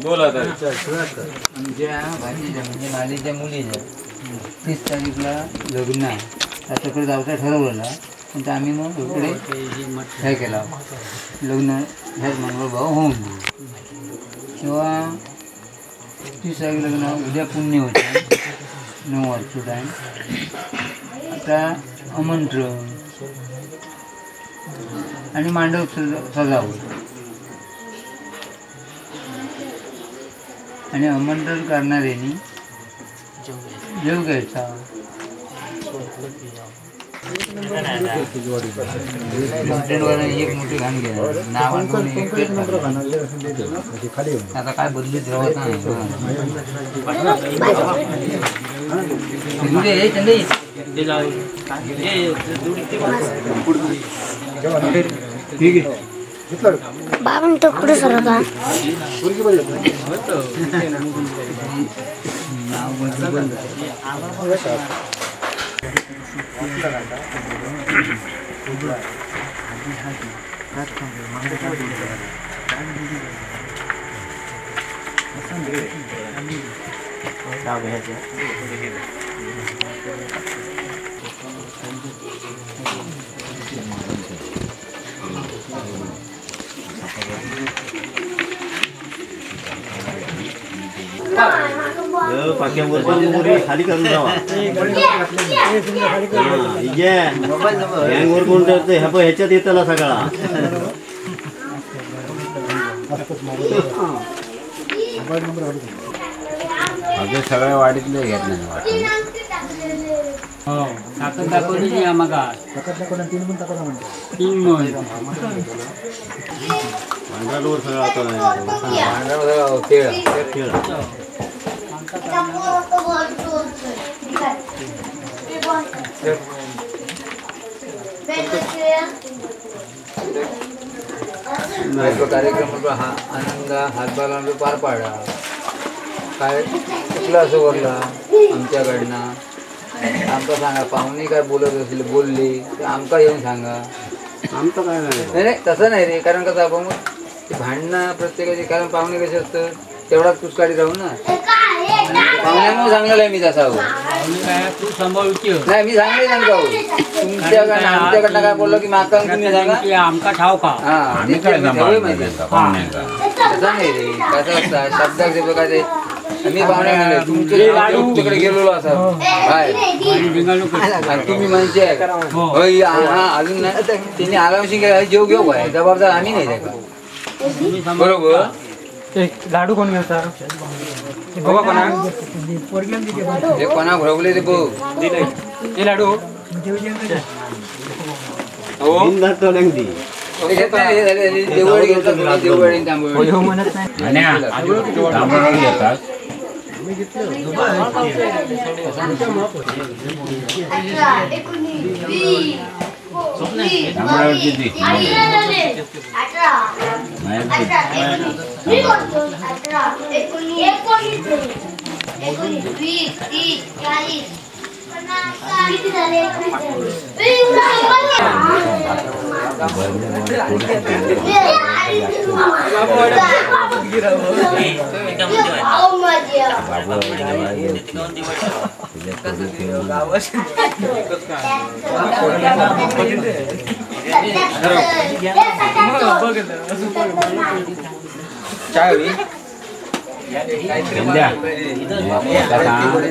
बोला आमच्या भाजीच्या म्हणजे नालीच्या मुलीच्या 30 तारीखला लग्न आहे. त्याच्याकडे जायचं ठरवलेलं पण ते आम्ही मग इकडे हे केला लग्न ह्याच मंगळभाऊ होऊन किंवा 30 तारीख लग्न उद्या पुण्य होतं 9 वाजता टाईम. आता आमंत्रण आणि मांडव सजावट आणि आमंत्रण करणाऱ्यांनी जेव घ्यायचा. एक मोठी घाण घ्या नाव आता काय बदलीत राहत नाही. बाबा तो कुठे सरका खाली करून जावा गँगवर कोण करते ह्याच्यात येतला सगळा सगळ्या वाडीतले घेत नाही. ताकद दाखवली आम्हाला 3 पांढरावर सगळं आता कार्यक्रम हा आनंद हातभार पार पाडा. काय चुकला असं वरला आमच्याकडनं आमका सांगा. पाहुणे काय बोलत असले बोलले तर आमका येऊन सांगा. आमचं काय नाही नाही तसं नाही रे. कारण कसं आपण भांडणं प्रत्येकाचे कारण पाहुणे कसे असतं तेवढाच पुष्काळी राहू ना. पाहुण्यामुळे सांगलेलं आहे मी तसा हो. तू सांभाळूची नाही मी सांगले सांगतो तुमच्याकडनं आमच्याकडनं काय बोललो की माका तुम्ही सांगा आमका ठाव का हा आम्ही काय माहिती पाहुण्यांचा तसं नाही रे कसं असतं शब्दाक ते बघा ते मी पाहुण्या गेले तुमच्याकडे गेलेलो असा काय आणि तुम्ही म्हणजे होय हा अजून नाही त्यांनी आगावशी जेव घेऊ काय जबाबदार आम्ही नाही त्या का बरोबर लाडू कोण घेता बघा कोणा हे कोणा भरवले ते बघ हे लाडू हो बिनधास्त लंगडी. देवळी घेतात देवळी तांबवळी आणि तांबडा येतात तांबडावरची ती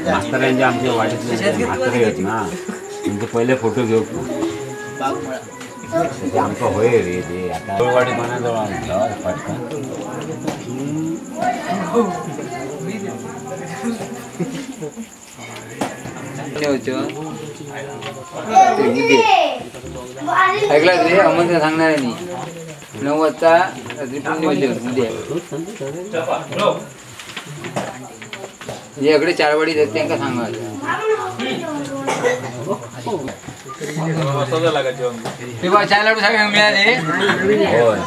मास्तरांचे आमचे वाटेतले म्हातारे आहेत ना त्यांचे पहिले फोटो घेऊ आमचं होय रे ते आता वाडी मनाजवळ आणलं पटकन ऐकला रे अमोल सांगणार नाही 9 वाजता रात्री पुण्य उद्या जे 4 वाडी आहेत त्यांना सांगायचं तेव्हा 4 लाडू सगळे मिळाले होय